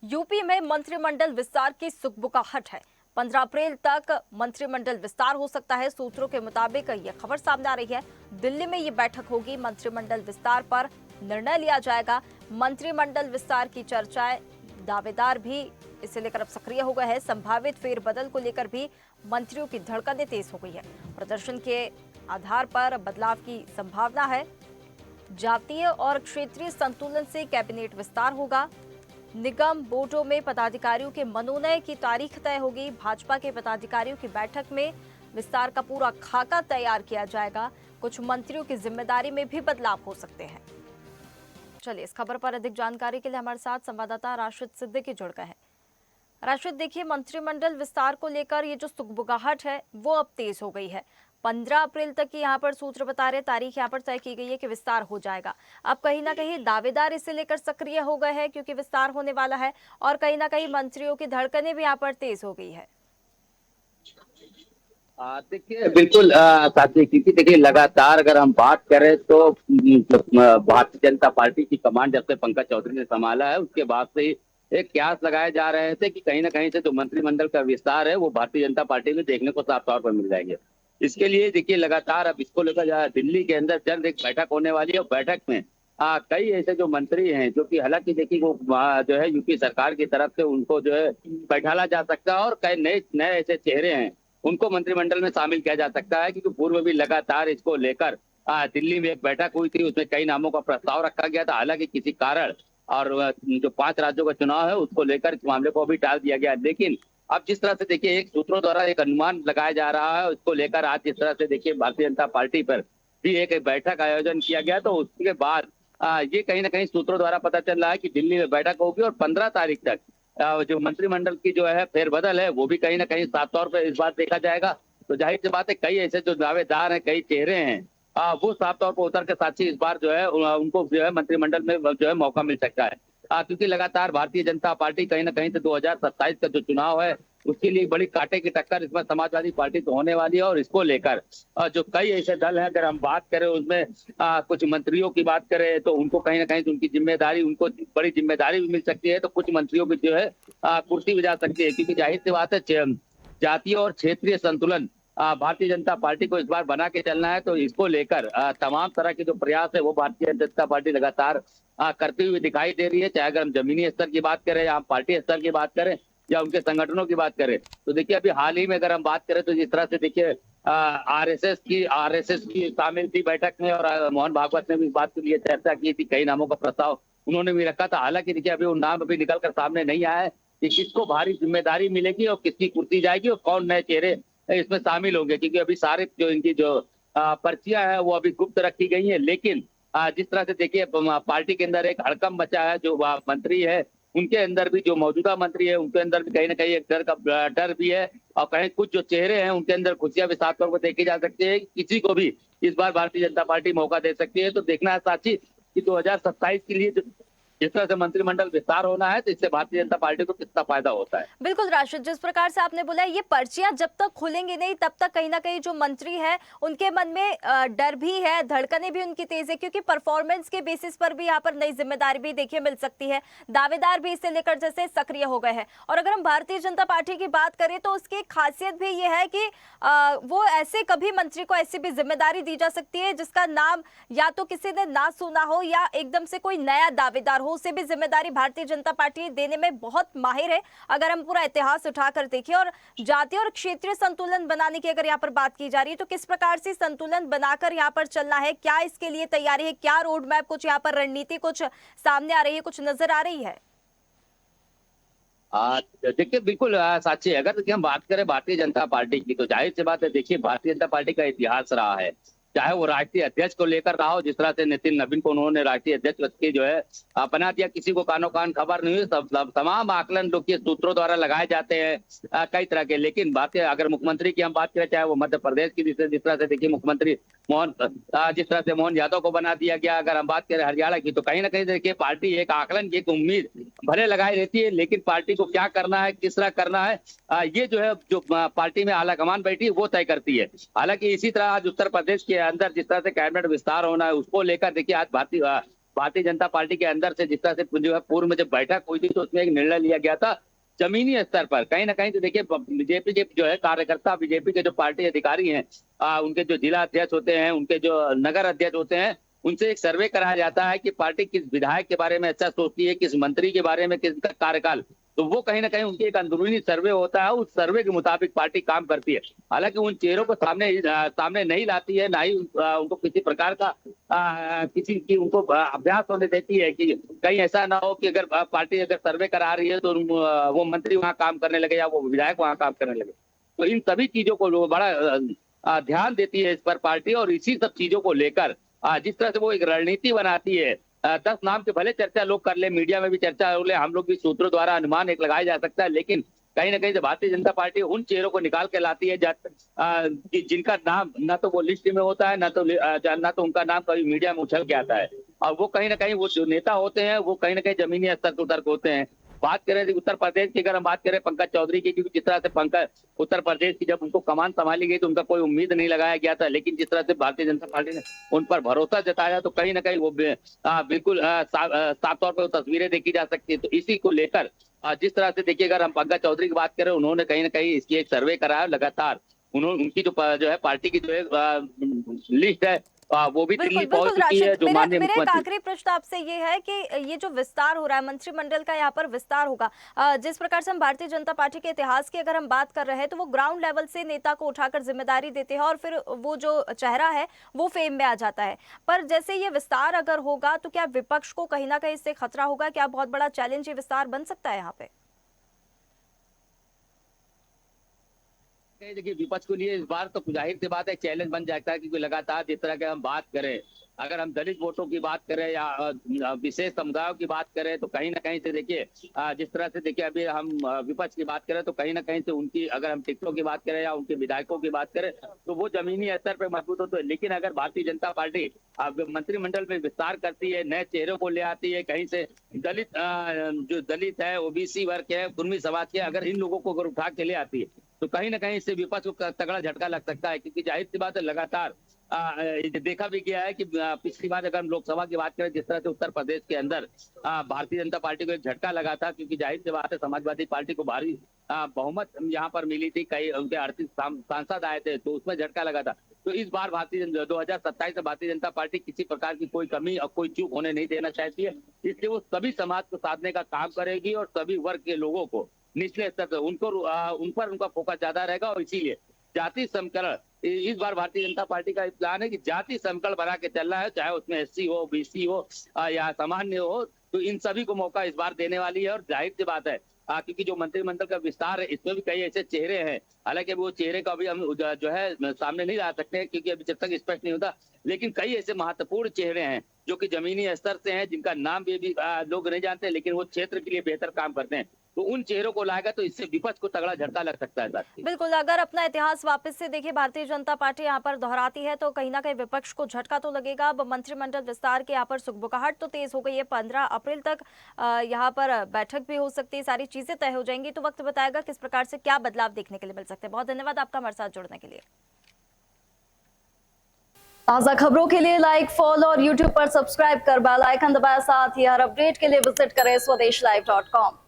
UP में मंत्रिमंडल विस्तार की सुगबुगाहट है। 15 अप्रैल तक मंत्रिमंडल विस्तार हो सकता है। सूत्रों के मुताबिक यह खबर सामने आ रही है। दिल्ली में ये बैठक होगी, मंत्रिमंडल विस्तार पर निर्णय लिया जाएगा। मंत्रिमंडल विस्तार की चर्चाएं, दावेदार भी इसे लेकर अब सक्रिय हो गए हैं। संभावित फेरबदल को लेकर भी मंत्रियों की धड़कनें तेज हो गई है। प्रदर्शन के आधार पर बदलाव की संभावना है। जातीय और क्षेत्रीय संतुलन से कैबिनेट विस्तार होगा। निगम बोर्डों में पदाधिकारियों के मनोनयन की तारीख तय होगी। भाजपा के पदाधिकारियों की बैठक में विस्तार का पूरा खाका तैयार किया जाएगा। कुछ मंत्रियों की जिम्मेदारी में भी बदलाव हो सकते हैं। चलिए, इस खबर पर अधिक जानकारी के लिए हमारे साथ संवाददाता राशिद सिद्दीकी जुड़ गए हैं। राशिद, देखिए, मंत्रिमंडल विस्तार को लेकर ये जो सुगबुगाहट है वो अब तेज हो गई है। 15 अप्रैल तक की यहाँ पर सूत्र बता रहे, तारीख यहाँ पर तय की गई है कि विस्तार हो जाएगा। अब कहीं ना कहीं दावेदार इसे लेकर सक्रिय हो गए हैं क्योंकि विस्तार होने वाला है, और कहीं ना कहीं मंत्रियों की धड़कनें भी यहाँ पर तेज हो गई है। देखिए बिल्कुल साथी, क्योंकि देखिए लगातार अगर हम बात करें तो भारतीय जनता पार्टी की कमान जब से पंकज चौधरी ने संभाला है उसके बाद से ही एक कयास लगाए जा रहे थे कि कहीं ना कहीं से जो मंत्रिमंडल का विस्तार है वो भारतीय जनता पार्टी में देखने को साफ तौर पर मिल जाएंगे। इसके लिए देखिए लगातार अब इसको लेकर दिल्ली के अंदर जल्द एक बैठक होने वाली है और बैठक में कई ऐसे जो मंत्री हैं जो कि हालांकि देखिए वो जो है यूपी सरकार की तरफ से उनको जो है बैठाला जा सकता है और कई नए नए ऐसे चेहरे हैं उनको मंत्रिमंडल में शामिल किया जा सकता है, क्योंकि पूर्व भी लगातार इसको लेकर दिल्ली में एक बैठक हुई थी, उसमें कई नामों का प्रस्ताव रखा गया था। हालांकि किसी कारण और जो 5 राज्यों का चुनाव है उसको लेकर इस मामले को भी टाल दिया गया। लेकिन अब जिस तरह से देखिए एक सूत्रों द्वारा एक अनुमान लगाया जा रहा है उसको लेकर आज जिस तरह से देखिए भारतीय जनता पार्टी पर भी एक बैठक आयोजन किया गया, तो उसके बाद ये कहीं ना कहीं सूत्रों द्वारा पता चल रहा है कि दिल्ली में बैठक होगी और 15 तारीख तक जो मंत्रिमंडल की जो है फेरबदल है वो भी कहीं ना कहीं साफ तौर पर इस बार देखा जाएगा। तो जाहिर सी बात है कई ऐसे जो दावेदार हैं, कई चेहरे हैं, वो साफ तौर पर उतर के साथ ही इस बार जो है उनको जो है मंत्रिमंडल में जो है मौका मिल सकता है। क्योंकि लगातार भारतीय जनता पार्टी कहीं ना कहीं से 2027 का जो चुनाव है उसके लिए बड़ी कांटे की टक्कर इसमें समाजवादी पार्टी तो होने वाली है। और इसको लेकर जो कई ऐसे दल हैं, अगर हम बात करें उसमें कुछ मंत्रियों की बात करें तो उनको कहीं ना कहीं उनकी जिम्मेदारी, उनको बड़ी जिम्मेदारी भी मिल सकती है। तो कुछ मंत्रियों की जो है कुर्सी भी जा सकती है, क्योंकि जाहिर सी बात है जातीय और क्षेत्रीय संतुलन भारतीय जनता पार्टी को इस बार बना के चलना है। तो इसको लेकर तमाम तरह के जो प्रयास है वो भारतीय जनता पार्टी लगातार करती हुई दिखाई दे रही है। चाहे अगर हम जमीनी स्तर की बात करें या हम पार्टी स्तर की बात करें या उनके संगठनों की बात करें, तो देखिए अभी हाल ही में अगर हम बात करें तो जिस तरह से देखिए आरएसएस की शामिल थी बैठक में, और मोहन भागवत ने भी इस बात के लिए चर्चा की थी, कई नामों का प्रस्ताव उन्होंने भी रखा था। हालांकि देखिए अभी वो नाम अभी निकल कर सामने नहीं आया है कि किसको भारी जिम्मेदारी मिलेगी और किसकी कुर्सी जाएगी और कौन नए चेहरे इसमें शामिल होंगे, क्योंकि अभी सारे जो इनकी जो पर्चियां है वो अभी गुप्त रखी गई है। लेकिन जिस तरह से देखिए पार्टी के अंदर एक हड़कंप मचा है, जो मंत्री है उनके अंदर भी, जो मौजूदा मंत्री है उनके अंदर भी कहीं ना कहीं एक डर भी है, और कहीं कुछ जो चेहरे हैं उनके अंदर खुशियां भी साफ तौर पर देखी जा सकती है। किसी को भी इस बार भारतीय जनता पार्टी मौका दे सकती है। तो देखना है साची कि 2027 के लिए जिस तरह से मंत्रिमंडल विस्तार होना है तो इससे भारतीय जनता पार्टी को कितना फायदा होता है। बिल्कुल राशिद, जिस प्रकार से आपने बोला, ये पर्चियां जब तक खुलेंगी नहीं तब तक कहीं ना कहीं जो मंत्री है उनके मन में डर भी है, धड़कनें भी उनकी तेज है, क्योंकि परफॉर्मेंस के बेसिस पर भी यहाँ पर नई जिम्मेदारी भी देखिए मिल सकती है। दावेदार भी इसे लेकर जैसे सक्रिय हो गए हैं। और अगर हम भारतीय जनता पार्टी की बात करें तो उसकी खासियत भी ये है कि वो ऐसे कभी मंत्री को ऐसी भी जिम्मेदारी दी जा सकती है जिसका नाम या तो किसी ने ना सुना हो या एकदम से कोई नया दावेदार हो, उसे भी जिम्मेदारी भारतीय जनता पार्टी देने में बहुत माहिर है। अगर हम पूरा इतिहास उठाकर देखें, और जातीय और क्षेत्रीय संतुलन बनाने की अगर यहाँ पर बात की जा रही है तो किस प्रकार से संतुलन बनाकर यहाँ पर चलना है, क्या इसके लिए तैयारी है, क्या रोड मैप, कुछ यहाँ पर रणनीति कुछ सामने आ रही है, कुछ नजर आ रही है? देखिए बिल्कुल साक्षी, अगर देखिए हम बात करें भारतीय जनता पार्टी की तो जाहिर सी बात है, देखिए भारतीय जनता पार्टी का इतिहास रहा है, चाहे वो राष्ट्रीय अध्यक्ष को लेकर रहा हो, जिस तरह से नितिन नवीन को उन्होंने राष्ट्रीय अध्यक्ष की जो है बना दिया, किसी को कानो कान खबर नहीं हुई। सब तमाम आकलन जो कि सूत्रों द्वारा लगाए जाते हैं कई तरह के। लेकिन बात अगर मुख्यमंत्री की हम बात करें, चाहे वो मध्य प्रदेश की, जिस तरह से देखिए मुख्यमंत्री जिस तरह से मोहन यादव को बना दिया गया, अगर हम बात करें हरियाणा की, तो कहीं ना कहीं देखिए पार्टी एक आकलन, एक उम्मीद भले लगाई रहती है, लेकिन पार्टी को क्या करना है, किस तरह करना है, ये जो है जो पार्टी में आलाकमान बैठी है वो तय करती है। हालांकि इसी तरह आज उत्तर प्रदेश के अंदर जिस तरह से कैबिनेट विस्तार होना है उसको लेकर देखिए आज भारतीय भारतीय जनता पार्टी के अंदर से जिस तरह से जो है पूर्व में जब बैठक हुई थी तो उसमें एक निर्णय लिया गया था जमीनी स्तर पर। कहीं ना कहीं तो देखिए बीजेपी के जो है कार्यकर्ता, बीजेपी के जो पार्टी अधिकारी हैं, उनके जो जिला अध्यक्ष होते हैं, उनके जो नगर अध्यक्ष होते हैं, उनसे एक सर्वे कराया जाता है कि पार्टी किस विधायक के बारे में अच्छा सोचती है, किस मंत्री के बारे में, किसका कार्यकाल। तो वो कहीं ना कहीं उनकी एक अंदरूनी सर्वे होता है, उस सर्वे के मुताबिक पार्टी काम करती है। हालांकि उन चेहरों को सामने नहीं लाती है, ना ही उनको किसी प्रकार का किसी की उनको अभ्यास होने देती है कि कहीं ऐसा ना हो कि अगर पार्टी अगर सर्वे करा रही है तो वो मंत्री वहां काम करने लगे या वो विधायक वहां काम करने लगे। तो इन सभी चीजों को वो बड़ा ध्यान देती है इस पर पार्टी, और इसी सब चीजों को लेकर जिस तरह से वो एक रणनीति बनाती है, 10 नाम के भले चर्चा लोग कर ले, मीडिया में भी चर्चा हो ले, हम लोग भी सूत्रों द्वारा अनुमान एक लगाया जा सकता है, लेकिन कहीं ना कहीं से भारतीय जनता पार्टी उन चेहरों को निकाल के लाती है जिनका नाम ना तो वो लिस्ट में होता है, ना तो उनका नाम कभी मीडिया में उछल के आता है। और वो कहीं ना कहीं वो जो नेता होते हैं वो कहीं ना कहीं जमीनी स्तर पर उतर होते हैं। बात करें उत्तर प्रदेश की, अगर हम बात करें पंकज चौधरी की, क्योंकि जिस तरह से पंकज उत्तर प्रदेश की जब उनको कमान संभाली गई तो उनका कोई उम्मीद नहीं लगाया गया था, लेकिन जिस तरह से भारतीय जनता पार्टी ने उन पर भरोसा जताया तो कहीं ना कहीं वो बिल्कुल साफ तौर पर तस्वीरें देखी जा सकती है। तो इसी को लेकर जिस तरह से देखिए, अगर हम पंकज चौधरी की बात करें, उन्होंने कहीं ना कहीं इसकी एक सर्वे कराया लगातार। उन्होंने उनकी जो है पार्टी की जो है लिस्ट है वो भी बिल्कुल दिल्ली पहुंच बिल्कुल चुकी है, राशिद, जो माननीय मेरा एक मुख्यमंत्री। आखिरी प्रश्न आपसे ये है कि ये जो विस्तार हो रहा है मंत्रिमंडल का, यहाँ पर विस्तार होगा, जिस प्रकार से हम भारतीय जनता पार्टी के इतिहास की अगर हम बात कर रहे हैं तो वो ग्राउंड लेवल से नेता को उठाकर जिम्मेदारी देते हैं और फिर वो जो चेहरा है वो फेम में आ जाता है। पर जैसे ये विस्तार अगर होगा तो क्या विपक्ष को कहीं ना कहीं इससे खतरा होगा? क्या बहुत बड़ा चैलेंज ये विस्तार बन सकता है यहाँ पे? देखिए, विपक्ष के लिए इस बार तो जाहिर सी बात है चैलेंज बन जाता है, क्योंकि लगातार जिस तरह के हम बात करें, अगर हम दलित वोटों की बात करें या विशेष समुदायों की बात करें, तो कहीं ना कहीं से देखिए जिस तरह से देखिए अभी हम विपक्ष की बात करें तो कहीं ना कहीं से उनकी, अगर हम टिकटों की बात करें या उनके विधायकों की बात करें, तो वो जमीनी स्तर पर मजबूत होते हैं। लेकिन अगर भारतीय जनता पार्टी मंत्रिमंडल में विस्तार करती है, नए चेहरों को ले आती है, कहीं से जो दलित है, ओबीसी वर्ग है, कुर्मी समाज के, अगर इन लोगों को अगर उठा के ले आती है तो कहीं ना कहीं इससे विपक्ष को तगड़ा झटका लग सकता है। क्योंकि जाहिर सी बात है लगातार देखा भी गया है कि पिछली बार अगर हम लोकसभा की बात करें, जिस तरह से उत्तर प्रदेश के अंदर भारतीय जनता पार्टी को एक झटका लगा था, क्योंकि जाहिर सी बात है समाजवादी पार्टी को भारी बहुमत यहाँ पर मिली थी, कई उनके 38 सांसद आए थे, तो उसमें झटका लगा था। तो इस बार 2027 में भारतीय जनता पार्टी किसी प्रकार की कोई कमी और कोई चूक होने नहीं देना चाहती है, इसलिए वो सभी समाज को साधने का काम करेगी और सभी वर्ग के लोगों को निचले स्तर पर उन पर उनका फोकस ज्यादा रहेगा। और इसीलिए जाति समीकरण, इस बार भारतीय जनता पार्टी का प्लान है कि जाति समीकरण बना के चल रहा है, चाहे उसमें एससी हो, बीसी हो या सामान्य हो, तो इन सभी को मौका इस बार देने वाली है। और जाहिर सी बात है क्योंकि जो मंत्रिमंडल का विस्तार है इसमें भी कई ऐसे चेहरे हैं, हालांकि वो चेहरे का अभी हम जो है सामने नहीं ला सकते हैं, क्योंकि अभी जब तक स्पष्ट नहीं होता, लेकिन कई ऐसे महत्वपूर्ण चेहरे हैं जो कि जमीनी स्तर से हैं, जिनका नाम भी लोग नहीं जानते, लेकिन वो क्षेत्र के लिए बेहतर काम करते हैं। तो उन चेहरों को लाएगा तो इससे विपक्ष को तगड़ा झटका लग सकता है। बिल्कुल, अगर अपना इतिहास वापस से देखिए भारतीय जनता पार्टी यहाँ पर दोहराती है तो कहीं ना कहीं विपक्ष को झटका तो लगेगा। अब मंत्रिमंडल विस्तार के यहाँ पर सुगबुगाहट तो तेज हो गई है, 15 अप्रैल तक यहाँ पर बैठक भी हो सकती है, सारी चीजें तय हो जाएंगी, तो वक्त बताएगा किस प्रकार से क्या बदलाव देखने के लिए मिल सकते हैं। बहुत धन्यवाद आपका हमारे साथ जुड़ने के लिए। ताज़ा खबरों के लिए लाइक, फॉलो और यूट्यूब पर सब्सक्राइब कर बेल आइकन दबाएं। साथ ही हर अपडेट के लिए विजिट करें स्वदेशलाइव.com।